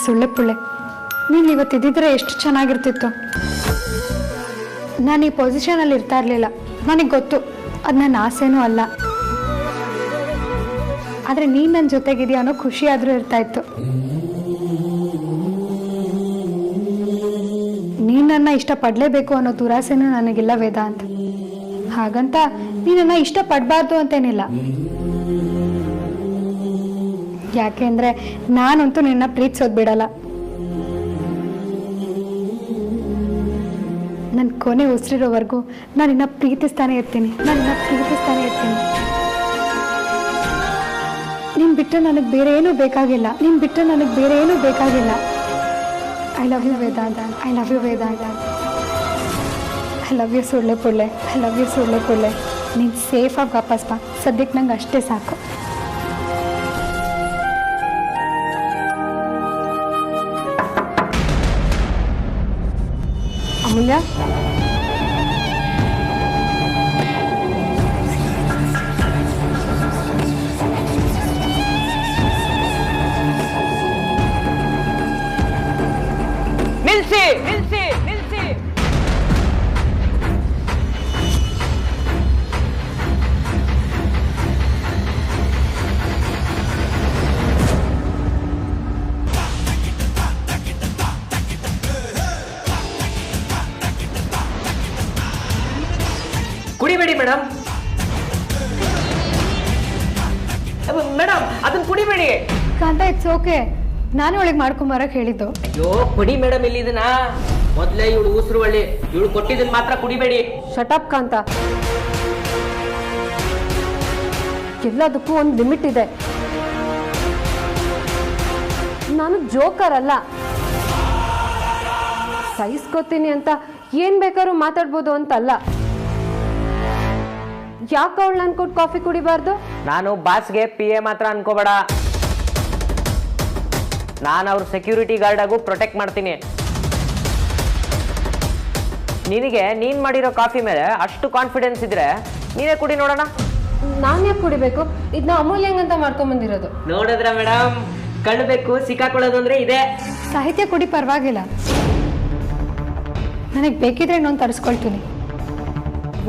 ಸುಳ್ಳೆ ಪುಳ್ಳೆ, ನೀನು ಇವತ್ತಿದ್ದಿದ್ರೆ ಎಷ್ಟು ಚೆನ್ನಾಗಿರ್ತಿತ್ತು. ನಾನು ಈ ಪೊಸಿಷನಲ್ಲಿ ಇರ್ತಾ ಇರಲಿಲ್ಲ, ನನಗೆ ಗೊತ್ತು, ಅದು ನನ್ನ ಆಸೆನೂ ಅಲ್ಲ. ಆದರೆ ನೀನು ನನ್ನ ಜೊತೆಗಿದೆಯಾ ಅನ್ನೋ ಖುಷಿ ಆದರೂ ಇರ್ತಾ ಇತ್ತು. ನೀನು ನನ್ನ ಇಷ್ಟಪಡಲೇಬೇಕು ಅನ್ನೋ ದುರಾಸೆನೂ ನನಗಿಲ್ಲ ವೇದಾಂತ್. ಹಾಗಂತ ನೀನನ್ನ ಇಷ್ಟಪಡಬಾರ್ದು ಅಂತೇನಿಲ್ಲ. ಯಾಕೆಂದ್ರೆ ನಾನಂತೂ ನಿನ್ನ ಪ್ರೀತಿಸೋದು ಬಿಡಲ್ಲ. ನನ್ನ ಕೊನೆ ಉಸಿರಿರೋವರೆಗೂ ನಾನು ನಿನ್ನ ಪ್ರೀತಿಸ್ತಾನೆ ಇರ್ತೀನಿ. ನೀನು ಬಿಟ್ಟರೆ ನನಗೆ ಬೇರೆ ಏನೂ ಬೇಕಾಗಿಲ್ಲ. I love you Vedanta. I love you ಸುಳ್ಳೆ ಪುಳ್ಳೆ. ನೀನು ಸೇಫಾಗಿ ವಾಪಸ್ ಬಾ. ಸದ್ಯಕ್ಕೆ ನಂಗೆ ಅಷ್ಟೇ ಸಾಕು. ಅಮೂಲ್ಯ, ನಿಲ್ಸಿ. ಕುಡಿಬೇಡಿ ಮೇಡಮ್. ಅದನ್ನ ಕುಡಿಬೇಡಿ. ಕಾಂತ, ಇಟ್ಸ್ ಓಕೆ. ನಾನು ಒಳಗೆ ಮಾಡ್ಕೊಂಬರಕ್ಕೆ ಹೇಳಿದ್ದು. ಅಯ್ಯೋ ಕುಡಿ ಮೇಡಮ್, ಇಲ್ಲಿ ಇದನ್ನ ಮೊದ್ಲೇ ಇವಳು ಉಸಿರು ಒಳ್ಳೆ, ಇವಳು ಕೊಟ್ಟಿದ್ದನ್ನ ಮಾತ್ರ ಕುಡಿಬೇಡಿ. ಶಟಪ್ ಕಾಂತ, ಎಲ್ಲದಕ್ಕೂ ಒಂದು ಲಿಮಿಟ್ ಇದೆ. ನಾನು ಜೋಕರ್ ಅಲ್ಲ. ಸಹಿಸ್ಕೋತೀನಿ ಅಂತ ಏನ್ ಬೇಕಾದ್ರೂ ಮಾತಾಡ್ಬೋದು ಅಂತಲ್ಲ. ಯಾಕೆ ಅವಳು ನನ್ ಕೊಟ್ಟು ಕಾಫಿ ಕುಡಿಬಾರ್ದು? ನಾನು ಬಾಸ್ಗೆ PA ಮಾತ್ರ ಅನ್ಕೋಬೇಡ. ನಾನು ಅವ್ರ ಸೆಕ್ಯೂರಿಟಿ ಗಾರ್ಡ್ ಆಗು ಪ್ರೊಟೆಕ್ಟ್ ಮಾಡ್ತೀನಿ. ನಿನಗೆ ನೀನ್ ಮಾಡಿರೋ ಕಾಫಿ ಮೇಲೆ ಅಷ್ಟು ಕಾನ್ಫಿಡೆನ್ಸ್ ಇದ್ರೆ ನೀನೇ ಕುಡಿ ನೋಡೋಣ. ನಾನು ಯಾಕೆ ಕುಡಿಬೇಕು? ಇದನ್ನ ಅಮೂಲ್ಯ ಹೆಂಗಂತ ಮಾಡ್ಕೊಂಡ್ ಬಂದಿರೋದು. ನೋಡಿದ್ರ ಮೇಡಮ್, ಕಳ್ಬೇಕು ಸಿಕ್ಕಾಕೊಳ್ಳೋದು ಅಂದ್ರೆ ಇದೆ. ಸಾಹಿತ್ಯ ಕುಡಿ, ಪರವಾಗಿಲ್ಲ. ನನಗೆ ಬೇಕಿದ್ರೆ ಇನ್ನೊಂದು ತರಿಸ್ಕೊಳ್ತೀನಿ.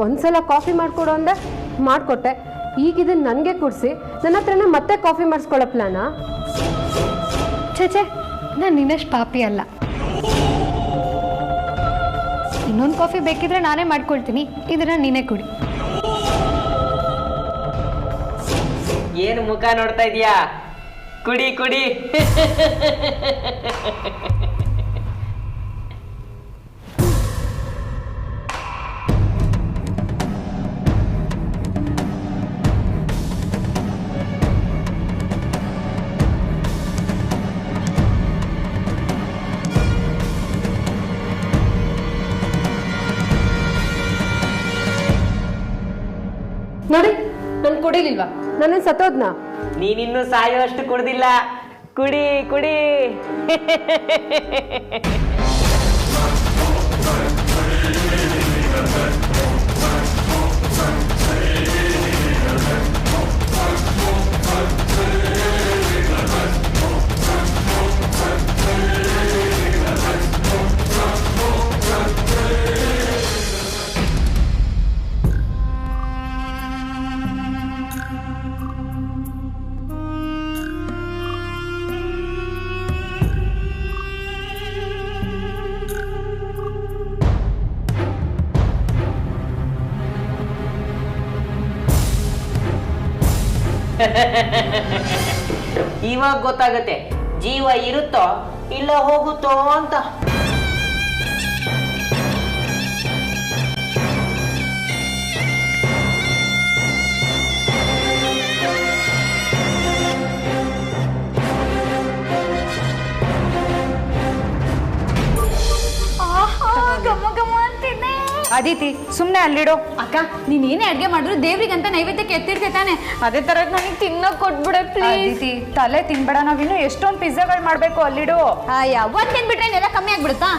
ಒಂದ್ಸಲ ಕಾಫಿ ಮಾಡ್ಕೊಡು ಅಂದೆ, ಮಾಡ್ಕೊಟ್ಟೆ. ಈಗ ಇದನ್ನ ನನಗೆ ಕುಡಿಸಿ ನನ್ನ ಹತ್ರನೇ ಮತ್ತೆ ಕಾಫಿ ಮಾಡಿಸ್ಕೊಳ್ಳೋ ಪ್ಲಾನಾ? ಛೇ, ನಾನು ನಿನ್ನಷ್ಟು ಪಾಪಿ ಅಲ್ಲ. ಇನ್ನೊಂದು ಕಾಫಿ ಬೇಕಿದ್ರೆ ನಾನೇ ಮಾಡ್ಕೊಳ್ತೀನಿ, ಇದನ್ನ ನೀನೇ ಕುಡಿ. ಏನು ಮುಖ ನೋಡ್ತಾ ಇದೀಯಾ? ಕುಡಿ. ನೋಡಿ, ನಾನು ಕುಡಿಲಿಲ್ವಾ? ನನ್ನ ಸತ್ತೋದ್ನ? ನೀನಿನ್ನೂ ಸಾಯೋ ಅಷ್ಟು ಕುಡ್ದಿಲ್ಲ. ಕುಡಿ. ಇವಾಗ ಗೊತ್ತಾಗತ್ತೆ ಜೀವ ಇರುತ್ತೋ ಇಲ್ಲ ಹೋಗುತ್ತೋ ಅಂತ. ಅದಿತಿ, ಸುಮ್ಮನೆ ಅಲ್ಲಿಡೋ. ಅಕ್ಕ, ನೀನೇನೇ ಅಡ್ಗೆ ಮಾಡಿದ್ರು ದೇವ್ರಿಗಂತ ನೈವೇದ್ಯಕ್ಕೆ ಎತ್ತಿರ್ತೆ ತಾನೆ, ಅದೇ ತರ ನನಗೆ ತಿನ್ನೋಕ್ ಕೊಟ್ಬಿಡ ಪ್ಲೀಸ್. ಅದಿತಿ, ತಲೆ ತಿನ್ಬೇಡ. ನಾವಿನ್ನು ಎಷ್ಟೊಂದು ಪಿಜ್ಜಾಗಳು ಮಾಡ್ಬೇಕು, ಅಲ್ಲಿಡು. ಒಂದ್ ತಿನ್ಬಿಟ್ರೆ ಇದೆಲ್ಲ ಕಮ್ಮಿ ಆಗ್ಬಿಡುತ್ತಾ?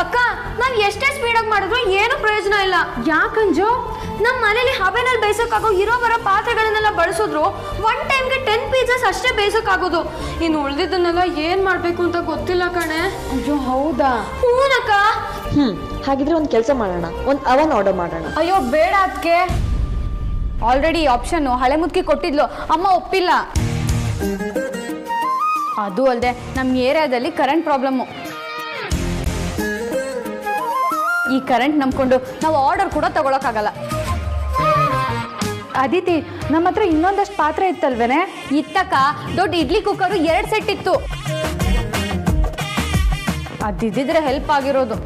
ಅಕ್ಕ, ನಾನು ಎಷ್ಟೇ ಸ್ಪೀಡಾಗಿ ಮಾಡಿದ್ರು ಏನು ಪ್ರಯೋಜನ ಇಲ್ಲ. ಯಾಕಂಜು? ನಮ್ಮ ಮನೇಲಿ ಹಬೆನಲ್ಲಿ ಬೇಯಿಸೋಕ್ಕಾಗೋ ಇರೋ ಬರೋ ಪಾತ್ರೆಗಳನ್ನೆಲ್ಲ ಬಳಸಿದ್ರು 1 ಟೈಮ್ಗೆ 10 ಪೀಸಸ್ ಅಷ್ಟೇ ಬೇಯಿಸೋಕ್ಕಾಗೋದು. ಇನ್ನು ಉಳಿದಿದ್ದನ್ನೆಲ್ಲ ಏನ್ ಮಾಡ್ಬೇಕು ಅಂತ ಗೊತ್ತಿಲ್ಲ ಕಣೆ. ಅಯ್ಯೋ ಹೌದಾ? ಹೂನಕ್ಕ. ಹಾಗಿದ್ರೆ ಒಂದು ಕೆಲಸ ಮಾಡೋಣ, ಒಂದು ಅವನ್ ಆರ್ಡರ್ ಮಾಡೋಣ. ಅಯ್ಯೋ ಬೇಡ ಅದಕ್ಕೆ, ಆಲ್ರೆಡಿ ಆಪ್ಷನ್ ಹಳೆ ಮುದ್ಕಿ ಕೊಟ್ಟಿದ್ಲು, ಅಮ್ಮ ಒಪ್ಪಿಲ್ಲ. ಅದು ಅಲ್ಲದೆ ನಮ್ಮ ಏರಿಯಾದಲ್ಲಿ ಕರೆಂಟ್ ಪ್ರಾಬ್ಲಮ್ಮು. ಈ ಕರೆಂಟ್ ನಂಬ್ಕೊಂಡು ನಾವು ಆರ್ಡರ್ ಕೂಡ ತಗೊಳಕ್ಕಾಗಲ್ಲ. ಅದಿತಿ, ನಮ್ಮ ಹತ್ರ ಇನ್ನೊಂದಷ್ಟು ಪಾತ್ರೆ ಇತ್ತಲ್ವೇನೆ? ಇತ್ತಕ್ಕ, ದೊಡ್ಡ ಇಡ್ಲಿ ಕುಕ್ಕರು 2 ಸೆಟ್ ಇತ್ತು. ಅದಿದ್ದಿದ್ರೆ ಹೆಲ್ಪ್ ಆಗಿರೋದು.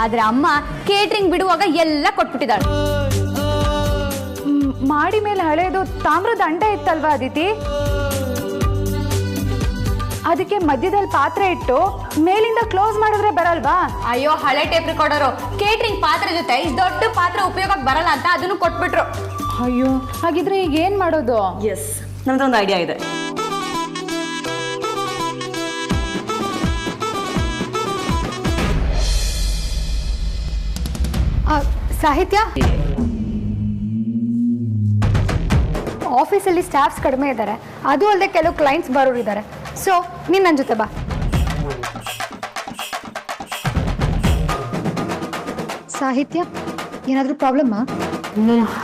ಆದ್ರೆ ಅಮ್ಮ ಕೇಟ್ರಿಂಗ್ ಬಿಡುವಾಗ ಎಲ್ಲ ಕೊಟ್ಬಿಟ್ಟಿದ್ದಾಳೆ. ಮಾಡಿ ಮೇಲೆ ಹಳೇದು ತಾಮ್ರದ ಅಂಡೆ ಇತ್ತಲ್ವಾ ಅದಿತಿ? ಅದಕ್ಕೆ ಮಧ್ಯದಲ್ಲಿ ಪಾತ್ರೆ ಇಟ್ಟು ಮೇಲಿಂದ ಕ್ಲೋಸ್ ಮಾಡಿದ್ರೆ ಬರಲ್ವಾ? ಅಯ್ಯೋ ಹಳೆ ಟೇಪ್ ರೆಕಾರ್ಡರು ಕೇಟ್ರಿಂಗ್ ಪಾತ್ರೆ ಜೊತೆ ಇಷ್ಟು ದೊಡ್ಡ ಪಾತ್ರೆ ಉಪಯೋಗಕ್ಕೆ ಬರಲ್ಲ ಅಂತ ಅದನ್ನು ಕೊಟ್ಬಿಟ್ರು. ಅಯ್ಯೋ, ಹಾಗಿದ್ರೆ ಈಗ ಏನ್ ಮಾಡೋದು? ಎಸ್, ನಮ್ದೊಂದು ಐಡಿಯಾ ಇದೆ. ಸಾಹಿತ್ಯ, ಆಫೀಸಲ್ಲಿ ಸ್ಟಾಫ್ಸ್ ಕಡಿಮೆ ಇದ್ದಾರೆ, ಅದು ಅಲ್ಲದೆ ಕೆಲವು ಕ್ಲೈಂಟ್ಸ್ ಬರೋರು ಇದ್ದಾರೆ. ಸೊ ನೀನು ನನ್ನ ಜೊತೆ ಬಾ. ಸಾಹಿತ್ಯ, ಏನಾದರೂ ಪ್ರಾಬ್ಲಮ್ಮಾ?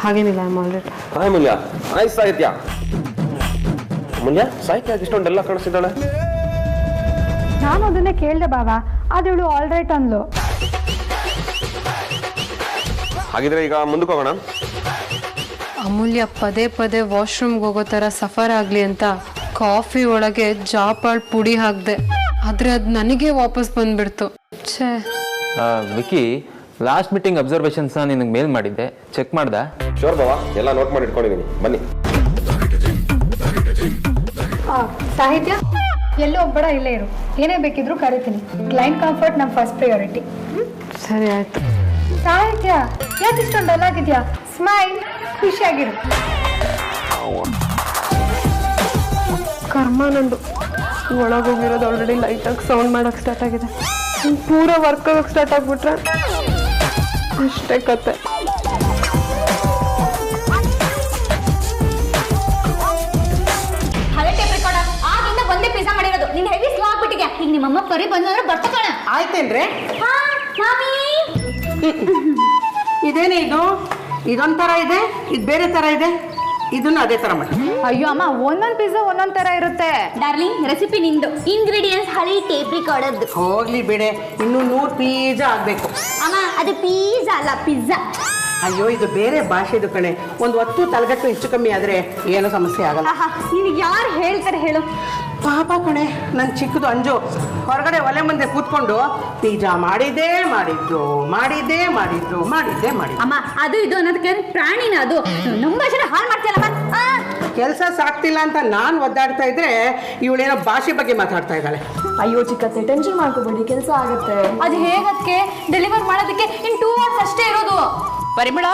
ಹಾಗೇನಿಲ್ಲ, I am already. Hi Mulya. Hi Sahitya. Mulya, ಸಾಹಿತ್ಯ ಇಷ್ಟೊಂದೆಲ್ಲ ಕಾಣಿಸ್ತಿದ್ದಾಳೆ. ನಾನು ಅದನ್ನೇ ಕೇಳಿದೆ ಬಾಬಾ, ಆದ್ರೆ ಇವಳು ಆಲ್ ರೈಟ್ ಅಂದ್ಲು. ಹಾಗಿದ್ರೆ ಈಗ ಮುಂದಕ್ಕೆ ಹೋಗೋಣ. ಅಮೂಲ್ಯ ಪದೇ ಪದೇ ವಾಶ್ರೂಮ್ಗೆ ಹೋಗೋ ಥರ ಸಫರ್ ಆಗಲಿ ಅಂತ ಕಾಫಿ ಒಳಗೆ ಜಾಪಾಳ್ ಪುಡಿ ಹಾಕಿದೆ, ಆದರೆ ಅದು ನನಗೆ ವಾಪಸ್ ಬಂದ್ಬಿಡ್ತು. ಛೇ. ವಿಕಿ, ಲಾಸ್ಟ್ ಮೀಟಿಂಗ್ ಅಬ್ಸರ್ವೇಷನ್ಸ್ನ ನಿನಗೆ ಮೇಲ್ ಮಾಡಿದ್ದೆ, ಚೆಕ್ ಮಾಡ್ದೆ? ಶೋರ್ ಬಾವಾ, ಎಲ್ಲ ನೋಟ್ ಮಾಡಿ ಇಟ್ಕೊಂಡಿದ್ದೀನಿ, ಬನ್ನಿ. ಸಾಹಿತ್ಯ, ಎಲ್ಲೂ ಒಬ್ಬಡ ಇಲ್ಲೇ ಇರು, ಏನೇ ಬೇಕಿದ್ರು ಕರಿತೀನಿ. ಕ್ಲೈಂಟ್ ಕಂಫರ್ಟ್ ನಮ್ಮ ಫಸ್ಟ್ ಪ್ರಯಾರಿಟಿ. ಸರಿ ಆಯ್ತು. ಸಾಹಿತ್ಯ, ಯಾಕೆ ಇಷ್ಟೊಂದು ಡಲ್ ಆಗಿದ್ಯಾ? ಸ್ಮೈಲ್, ಖುಷಿಯಾಗಿರು. ಕರ್ಮ ನಂದು. ಒಳಗೋಗಿರೋದು ಆಲ್ರೆಡಿ ಲೈಟಾಗಿ ಸೌಂಡ್ ಮಾಡೋಕ್ಕೆ ಸ್ಟಾರ್ಟ್ ಆಗಿದೆ. ಪೂರ ವರ್ಕ್ ಆಗೋಕ್ಕೆ ಸ್ಟಾರ್ಟ್ ಆಗಿಬಿಟ್ರೆ ಅಷ್ಟೇ ಕತೆ. ಹಳೆ ಟೇಪ್ ರೆಕಾರ್ಡರ್ ಆಗಿಂದ ಒಂದೇ ಪಿಜ್ಜಾ ಮಾಡಿರೋದು. ನೀನು ಹೆವಿ ಸ್ಲೋ ಆಗ್ಬಿಟ್ಟಿಗೆ. ಈಗ ನಿಮ್ಮಮ್ಮ ಪರಿ ಬಂದ್ರೆ ಬರ್ತಾಳ. ಆಯ್ತೇನ್ರಿ? ಹಾ ಮಾಮಿ. ಇದೇನೇ ಇದು? ಇದೊಂಥರ ಇದೆ, ಇದು ಬೇರೆ ಥರ ಇದೆ, ಇದನ್ನು ಅದೇ ಥರ ಮಾಡಿ. ಅಯ್ಯೋ ಅಮ್ಮ, ಒಂದೊಂದು ಪಿಜ್ಜಾ ಒಂದೊಂದು ಥರ ಇರುತ್ತೆ. ಡಾರ್ಲಿಂಗ್, ರೆಸಿಪಿ ನಿಂದು. ಇಂಗ್ರೀಡಿಯೆಂಟ್ಸ್ ಹಳೆ ಟೇಪ್ ರೆಕಾರ್ಡರ್ದು. ಹೋಗ್ಲಿ ಬಿಡೆ, ಇನ್ನೂ 100 ಪಿಜ್ಜಾ ಆಗಬೇಕು. ಅಮ್ಮ, ಅದು ಪಿಜ್ಜಾ ಅಲ್ಲ, ಪಿಜ್ಜಾ. ಅಯ್ಯೋ, ಇದು ಬೇರೆ ಭಾಷೆದು ಕಣೆ. ಒಂದು 10 ತಲೆಗಟ್ಟು ಹೆಚ್ಚು ಕಮ್ಮಿ ಆದರೆ ಏನೂ ಸಮಸ್ಯೆ ಆಗಲ್ಲ. ನಿನಗೆ ಯಾರು ಹೇಳ್ತಾರೆ ಹೇಳು? ಪಾಪ ಕಣೆ, ನನ್ನ ಚಿಕ್ಕದು ಅಂಜು ಹೊರಗಡೆ ಒಲೆ ಮುಂದೆ ಕೂತ್ಕೊಂಡು ಪಿಜ್ಜಾ ಮಾಡಿದ್ದೇ ಮಾಡಿದ್ರು, ಮಾಡಿದ್ದೇ ಮಾಡಿದ್ರು, ಮಾಡಿದ್ದೇ ಮಾಡಿದ್ರು. ಅಮ್ಮ, ಅದು ಇದು ಅನ್ನೋದಕ್ಕೆ ಪ್ರಾಣಿನ ಅದು. ನಮ್ಮ ಭಾಷೆನ ಹಾಳು ಮಾಡ್ತೀಯಲ್ಲಮ್ಮ. ಕೆಲಸ ಸಾಕ್ತಿಲ್ಲ ಅಂತ ನಾನು ಒದ್ದಾಡ್ತಾ ಇದ್ರೆ ಇವಳೇನೋ ಭಾಷೆ ಬಗ್ಗೆ ಮಾತಾಡ್ತಾ ಇದ್ದಾಳೆ. ಅಯ್ಯೋ ಚಿಕ್ಕತ್ತೆ, ಟೆನ್ಷನ್ ಮಾಡ್ಕೋಬೇಡಿ, ಕೆಲಸ ಆಗುತ್ತೆ. ಅದು ಹೇಗಕ್ಕೆ ಡೆಲಿವರ್ ಮಾಡೋದಕ್ಕೆ ಇನ್ 2 hours ಅಷ್ಟೇ ಇರೋದು. ಪರಿಮಳ,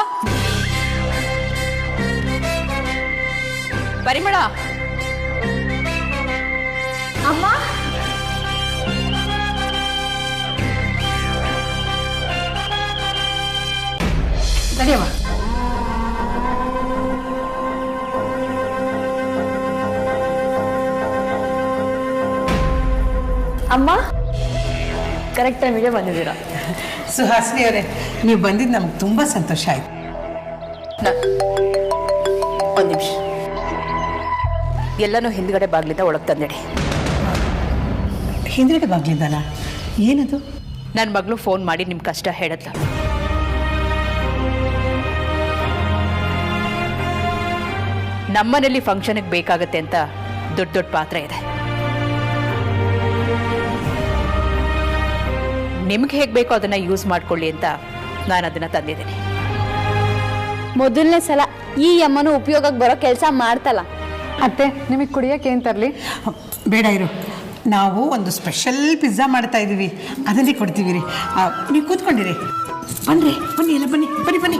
ಪರಿಮಳ. ಅಮ್ಮ, ಸರಿಯಮ್ಮ. ಅಮ್ಮ, ಕರೆಕ್ಟ್ ಟೈಮಿಗೆ ಬಂದಿದ್ದೀರಾ. ಸುಹಾಸಿನಿ ಅವರೇ, ನೀವು ಬಂದಿದ್ದು ನಮ್ಗೆ ತುಂಬ ಸಂತೋಷ ಆಯ್ತು. ಒಂದು ನಿಮಿಷ, ಎಲ್ಲನೂ ಹಿಂದ್ಗಡೆ ಬಾಗ್ಲಿಂದ ಒಳಗೆ ತಂದೆಡಿ. ಹಿಂದ್ಗಡೆ ಬಾಗ್ಲಿಂದನಾ? ಏನದು? ನನ್ನ ಮಗಳು ಫೋನ್ ಮಾಡಿ ನಿಮ್ಮ ಕಷ್ಟ ಹೇಳಿದ್ಲು. ನಮ್ಮನೇಲಿ ಫಂಕ್ಷನ್ಗೆ ಬೇಕಾಗತ್ತೆ ಅಂತ ದೊಡ್ಡ ದೊಡ್ಡ ಪಾತ್ರೆ ಇದೆ. ನಿಮ್ಗೆ ಹೇಗೆ ಬೇಕೋ ಅದನ್ನ ಯೂಸ್ ಮಾಡ್ಕೊಳ್ಳಿ ಅಂತ ನಾನು ಅದನ್ನ ತಂದಿದ್ದೀನಿ. ಮೊದಲನೇ ಸಲ ಈ ಅಮ್ಮನು ಉಪಯೋಗಕ್ಕೆ ಬರೋ ಕೆಲಸ ಮಾಡ್ತಲ್ಲ. ಅತ್ತೆ, ನಿಮಗೆ ಕುಡಿಯೋಕೆ ಏನು ತರಲಿ? ಬೇಡ ಇರು, ನಾವು ಒಂದು ಸ್ಪೆಷಲ್ ಪಿಜ್ಜಾ ಮಾಡ್ತಾ ಇದ್ದೀವಿ, ಅದನ್ನೇ ಕೊಡ್ತೀವಿ ರೀ. ನೀವು ಕೂತ್ಕೊಂಡಿರಿ. ಬನ್ನಿ ಬನ್ನಿ, ಎಲ್ಲ ಬನ್ನಿ ಬನ್ನಿ ಬನ್ನಿ.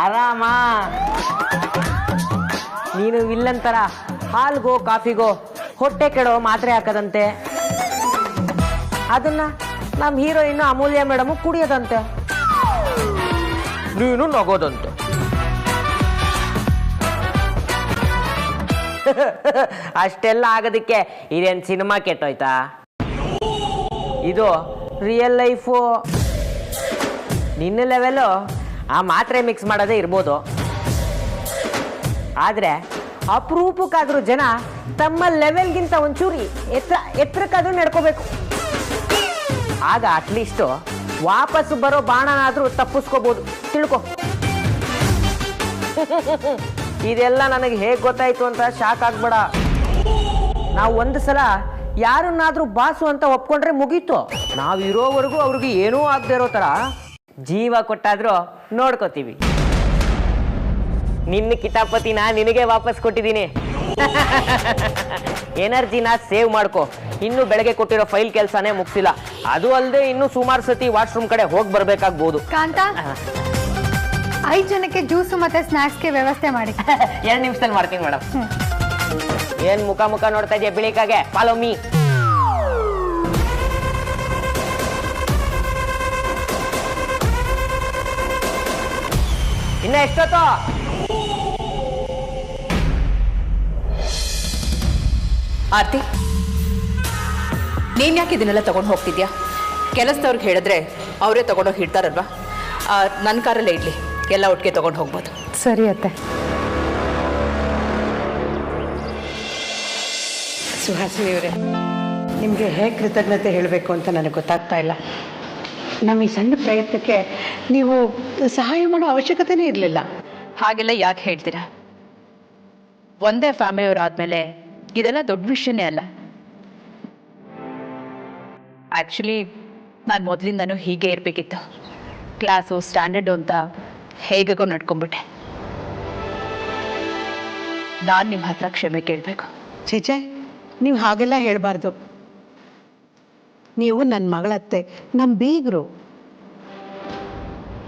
ಆರಾಮ. ನೀನು ವಿಲ್ಲಂತರ ಹಾಲ್ಗೋ ಕಾಫಿಗೋ ಹೊಟ್ಟೆ ಕೆಡೋ ಮಾತ್ರೆ ಹಾಕದಂತೆ, ಅದನ್ನ ನಮ್ಮ ಹೀರೋಯಿನ್ ಅಮೂಲ್ಯ ಮೇಡಮ್ ಕುಡಿಯೋದಂತೆ, ನೀನು ನಗೋದಂತೆ. ಅಷ್ಟೆಲ್ಲ ಆಗೋದಕ್ಕೆ ಇದೇನು ಸಿನಿಮಾ ಕೆಟ್ಟೋಯ್ತಾ? ಇದು ರಿಯಲ್ ಲೈಫು. ನಿನ್ನ ಲೆವೆಲು ಆ ಮಾತ್ರೆ ಮಿಕ್ಸ್ ಮಾಡೋದೇ ಇರ್ಬೋದು, ಆದರೆ ಅಪರೂಪಕ್ಕಾದ್ರೂ ಜನ ತಮ್ಮ ಲೆವೆಲ್ಗಿಂತ ಒಂಚೂರಿ ಎತ್ತರಕ್ಕಾದ್ರೂ ನಡ್ಕೋಬೇಕು. ಆಗ ಅಟ್ಲೀಸ್ಟು ವಾಪಸ್ ಬರೋ ಬಾಣನಾದ್ರೂ ತಪ್ಪಿಸ್ಕೋಬೋದು, ತಿಳ್ಕೊ. ಇದೆಲ್ಲ ನನಗೆ ಹೇಗೆ ಗೊತ್ತಾಯ್ತು ಅಂತ ಶಾಕ್ ಆಗ್ಬೇಡ. ನಾವು ಒಂದು ಸಲ ಯಾರನ್ನಾದ್ರೂ ಬಾಸು ಅಂತ ಒಪ್ಕೊಂಡ್ರೆ ಮುಗೀತು. ನಾವಿರೋವರೆಗೂ ಅವ್ರಿಗೆ ಏನೂ ಆಗದೆ ಇರೋ ಥರ ಜೀವ ಕೊಟ್ಟಾದ್ರೂ ನೋಡ್ಕೋತೀವಿ. ನಿನ್ನ ಕಿತಾಪತಿನ ನಿನಗೆ ವಾಪಸ್ ಕೊಟ್ಟಿದ್ದೀನಿ. ಎನರ್ಜಿನ ಸೇವ್ ಮಾಡ್ಕೊ. ಇನ್ನು ಬೆಳಗ್ಗೆ ಕೊಟ್ಟಿರೋ ಫೈಲ್ ಕೆಲಸನೇ ಮುಗಿಸಿಲ್ಲ. ಅದು ಅಲ್ಲದೆ ಇನ್ನು ಸುಮಾರು ಸತಿ ವಾಶ್ರೂಮ್ ಕಡೆ ಹೋಗಿ ಬರ್ಬೇಕಾಗ್ಬೋದು. ಕಾಂತ, 5 ಜನಕ್ಕೆ ಜ್ಯೂಸು ಮತ್ತೆ ಸ್ನಾಕ್ಸ್ಗೆ ವ್ಯವಸ್ಥೆ ಮಾಡಿ. 2 ನಿಮಿಷದಲ್ಲಿ ಮಾಡ್ತೀನಿ ಮೇಡಮ್. ಏನ್ ಮುಖ ನೋಡ್ತಾ ಇದೆಯಾ ಬಿಳಿಕಾಗೆ? Follow me. ಇನ್ನ ಎಷ್ಟೊತ್ತು? ಆರ್ತಿ, ನೀನ್ ಯಾಕೆ ಇದನ್ನೆಲ್ಲ ತಗೊಂಡು ಹೋಗ್ತಿದ್ಯಾ? ಕೆಲಸದವ್ರಿಗೆ ಹೇಳಿದ್ರೆ ಅವರೇ ತಗೊಂಡೋಗಿ ಇಡ್ತಾರಲ್ವಾ? ನನ್ನ ಕಾರಲ್ಲೇ ಇಡ್ಲಿ, ಎಲ್ಲ ಒಟ್ಟಿಗೆ ತಗೊಂಡು ಹೋಗ್ಬೋದು. ಸರಿ ಅತ್ತೆ. ಸುಹಾಸಿನಿಯವರೇ, ನಿಮಗೆ ಹೇಗೆ ಕೃತಜ್ಞತೆ ಹೇಳಬೇಕು ಅಂತ ನನಗೆ ಗೊತ್ತಾಗ್ತಾ ಇಲ್ಲ. ನಮ್ಮ ಈ ಸಣ್ಣ ಪ್ರಯತ್ನಕ್ಕೆ ನೀವು ಸಹಾಯ ಮಾಡೋ ಅವಶ್ಯಕತೆನೇ ಇರಲಿಲ್ಲ. ಹಾಗೆಲ್ಲ ಯಾಕೆ ಹೇಳ್ತೀರಾ? ಒಂದೇ ಫ್ಯಾಮಿಲಿಯವರಾದ್ಮೇಲೆ ಇದೆಲ್ಲ ದೊಡ್ಡ ವಿಷಯನೇ ಅಲ್ಲ. ಆ್ಯಕ್ಚುಲಿ ನಾನು ಮೊದಲಿಂದನೂ ಹೀಗೆ ಇರಬೇಕಿತ್ತು. ಕ್ಲಾಸು ಸ್ಟ್ಯಾಂಡರ್ಡು ಅಂತ ಹೇಗೋ ನಡ್ಕೊಂಡ್ಬಿಟ್ಟೆ. ನಾನು ನಿಮ್ಮ ಹತ್ರ ಕ್ಷಮೆ ಕೇಳಬೇಕು. ಚೇಚೆ, ನೀವು ಹಾಗೆಲ್ಲ ಹೇಳಬಾರ್ದು. ನೀವು ನನ್ನ ಮಗಳತ್ತೆ, ನಮ್ಮ ಬೀಗರು.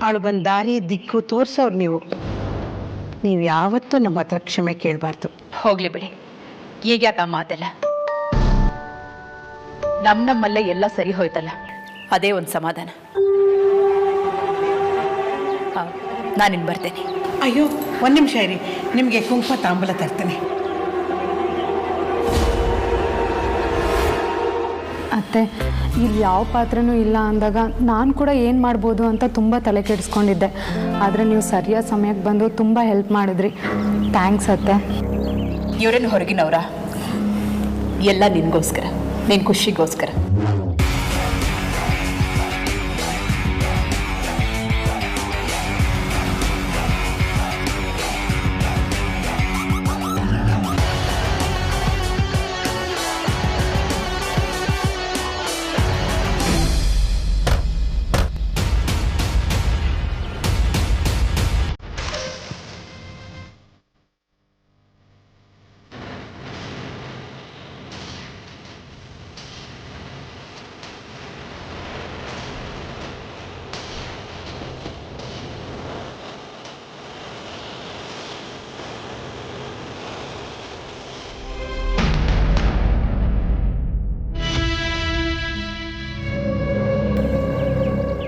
ಅವಳು ಬಂದು ದಾರಿ ದಿಕ್ಕು ತೋರಿಸೋರು ನೀವು. ನೀವು ಯಾವತ್ತೂ ನಮ್ಮ ಹತ್ರ ಕ್ಷಮೆ ಕೇಳಬಾರ್ದು. ಹೋಗ್ಲಿ ಬಿಡಿ, ಈಗ ಯಾಕೆ ಆ ಮಾತೆಲ್ಲ? ನಮ್ಮಲ್ಲೇ ಎಲ್ಲ ಸರಿ ಹೋಯ್ತಲ್ಲ, ಅದೇ ಒಂದು ಸಮಾಧಾನ. ನಾನಿನ್ ಬರ್ತೇನೆ. ಅಯ್ಯೋ, ಒಂದು ನಿಮಿಷ ಇರಿ, ನಿಮಗೆ ಕುಂಕುಮ ತಾಂಬೂಲ ತರ್ತೇನೆ. ಅತ್ತೆ, ಇಲ್ಲಿ ಯಾವ ಪಾತ್ರನೂ ಇಲ್ಲ ಅಂದಾಗ ನಾನು ಕೂಡ ಏನು ಮಾಡ್ಬೋದು ಅಂತ ತುಂಬ ತಲೆ ಕೆಡಿಸ್ಕೊಂಡಿದ್ದೆ. ಆದರೆ ನೀವು ಸರಿಯಾದ ಸಮಯಕ್ಕೆ ಬಂದು ತುಂಬ ಹೆಲ್ಪ್ ಮಾಡಿದ್ರಿ. ಥ್ಯಾಂಕ್ಸ್ ಅತ್ತೆ. ಇವರೇನು ಹೊರಗಿನವ್ರ? ಎಲ್ಲ ನಿನಗೋಸ್ಕರ, ನಿನ್ನ ಖುಷಿಗೋಸ್ಕರ.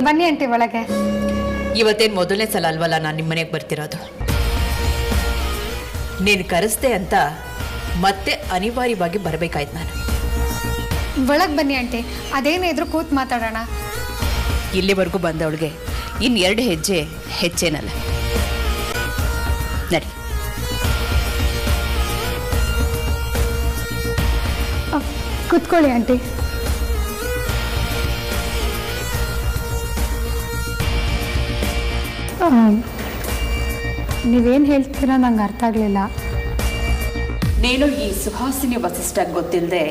ಬನ್ನಿ ಆಂಟಿ ಒಳಗೆ. ಇವತ್ತೇನು ಮೊದಲನೇ ಸಲ ಅಲ್ವಲ್ಲ ನಾನು ನಿಮ್ಮ ಮನೆಗೆ ಬರ್ತಿರೋದು. ನೀನು ಕರೆಸ್ದೆ ಅಂತ ಮತ್ತೆ ಅನಿವಾರ್ಯವಾಗಿ ಬರಬೇಕಾಯ್ತು ನಾನು. ಒಳಗೆ ಬನ್ನಿ ಆಂಟಿ, ಅದೇನೇ ಇದ್ರೂ ಕೂತ್ ಮಾತಾಡೋಣ. ಇಲ್ಲಿವರೆಗೂ ಬಂದವಳಿಗೆ ಇನ್ನು 2 ಹೆಜ್ಜೆ ಹೆಚ್ಚೇನಲ್ಲ. ನಡಿ. ಕೂತ್ಕೊಳ್ಳಿ ಆಂಟಿ. ನೀವೇನು ಹೇಳ್ತೀರಾ ನಂಗೆ ಅರ್ಥ ಆಗಲಿಲ್ಲ. ನೀನು ಈ ಸುಹಾಸಿನಿ ವಸಿಷ್ಠ ಗೊತ್ತಿಲ್ಲದೆ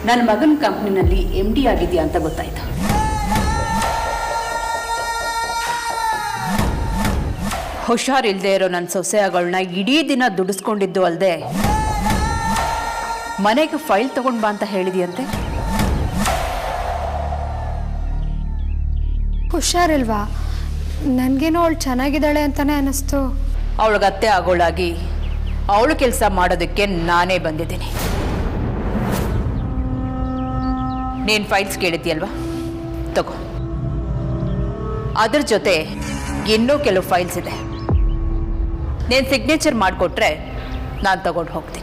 ನನ್ನ ಮಗನ ಕಂಪ್ನಿನಲ್ಲಿ MD ಆಗಿದೆಯಾ ಅಂತ ಗೊತ್ತಾಯ್ತು. ಹುಷಾರಿಲ್ಲದೆ ಇರೋ ನನ್ನ ಸೊಸೆಗಳನ್ನ ಇಡೀ ದಿನ ದುಡಿಸ್ಕೊಂಡಿದ್ದು ಅಲ್ಲದೆ ಮನೆಗೆ ಫೈಲ್ ತಗೊಂಡು ಬಾ ಅಂತ ಹೇಳಿದೆಯಂತೆ. ಹುಷಾರಿಲ್ವಾ? ನನಗೇನೋ ಅವಳು ಚೆನ್ನಾಗಿದ್ದಾಳೆ ಅಂತಾನೆ ಅನ್ನಿಸ್ತು. ಅವಳಿಗತ್ತೆ ಆಗೋಳಾಗಿ ಅವಳು ಕೆಲಸ ಮಾಡೋದಕ್ಕೆ ನಾನೇ ಬಂದಿದ್ದೀನಿ. ನೀನು ಫೈಲ್ಸ್ ಕೇಳಿದ್ಯಲ್ವಾ, ತಗೋ. ಅದ್ರ ಜೊತೆ ಇನ್ನೂ ಕೆಲವು ಫೈಲ್ಸ್ ಇದೆ. ನೀನು ಸಿಗ್ನೇಚರ್ ಮಾಡಿಕೊಟ್ರೆ ನಾನು ತಗೊಂಡು ಹೋಗ್ತೀನಿ.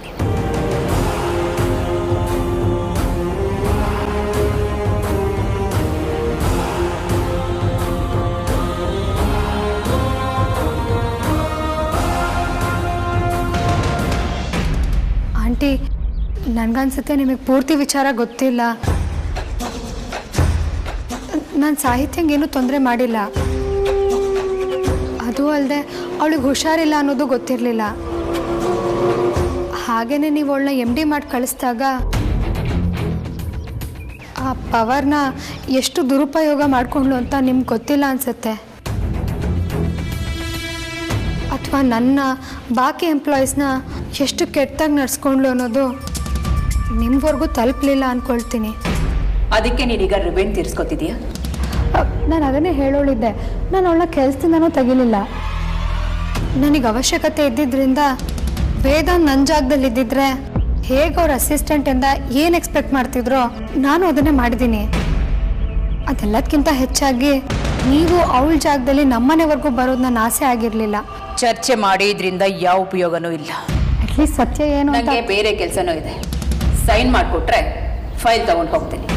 ಆಂಟಿ, ನನಗನ್ಸುತ್ತೆ ನಿಮಗೆ ಪೂರ್ತಿ ವಿಚಾರ ಗೊತ್ತಿಲ್ಲ. ನಾನು ಸಾಹಿತ್ಯಂಗೇನು ತೊಂದರೆ ಮಾಡಿಲ್ಲ. ಅದು ಅಲ್ಲದೆ ಅವಳಿಗೆ ಹುಷಾರಿಲ್ಲ ಅನ್ನೋದು ಗೊತ್ತಿರಲಿಲ್ಲ. ಹಾಗೇನೆ ನೀವು ಅವಳನ್ನ MD ಮಾಡಿ ಕಳಿಸಿದಾಗ ಆ ಪವರ್ನ ಎಷ್ಟು ದುರುಪಯೋಗ ಮಾಡಿಕೊಂಡ್ಲು ಅಂತ ನಿಮ್ಗೆ ಗೊತ್ತಿಲ್ಲ ಅನಿಸುತ್ತೆ. ಅಥವಾ ನನ್ನ ಬಾಕಿ ಎಂಪ್ಲಾಯೀಸ್ನ ಎಷ್ಟು ಕೆಟ್ಟದಾಗಿ ನಡೆಸ್ಕೊಂಡ್ಲು ಅನ್ನೋದು ನಿಮ್ವರೆಗೂ ತಲುಪಲಿಲ್ಲ ಅಂದ್ಕೊಳ್ತೀನಿ. ಅದಕ್ಕೆ ನೀನೀಗ ರಿವೆಂಜ್ ತೀರಿಸ್ಕೊತಿದೀಯಾ? ನಾನು ಅದನ್ನೇ ಹೇಳೋಳಿದ್ದೆ. ನಾನು ಅವಳನ್ನ ಕೆಲಸದಿಂದನೂ ತೆಗಿಲಿಲ್ಲ. ನನಗೆ ಅವಶ್ಯಕತೆ ಇದ್ದಿದ್ದರಿಂದ ವೇದಾಂತ್ ನನ್ನ ಜಾಗದಲ್ಲಿ ಇದ್ದಿದ್ರೆ ಹೇಗೆ ಅವ್ರ ಅಸಿಸ್ಟೆಂಟಿಂದ ಏನು ಎಕ್ಸ್ಪೆಕ್ಟ್ ಮಾಡ್ತಿದ್ರೋ ನಾನು ಅದನ್ನೇ ಮಾಡಿದ್ದೀನಿ. ಅದೆಲ್ಲದಕ್ಕಿಂತ ಹೆಚ್ಚಾಗಿ ನೀವು ಅವಳ ಜಾಗದಲ್ಲಿ ನಮ್ಮನೆವರೆಗೂ ಬರೋದು ನನ್ನ ಆಸೆ ಆಗಿರಲಿಲ್ಲ. ಚರ್ಚೆ ಮಾಡಿ ಇದರಿಂದ ಯಾವ ಉಪಯೋಗನೂ ಇಲ್ಲ. ಅಟ್ಲೀಸ್ಟ್ ಸತ್ಯ ಏನು ನನಗೆ ಬೇರೆ ಕೆಲಸನೂ ಇದೆ. ಸೈನ್ ಮಾಡಿಕೊಟ್ರೆ ಫೈಲ್ ತಗೊಂಡು ಹೋಗ್ತೀನಿ.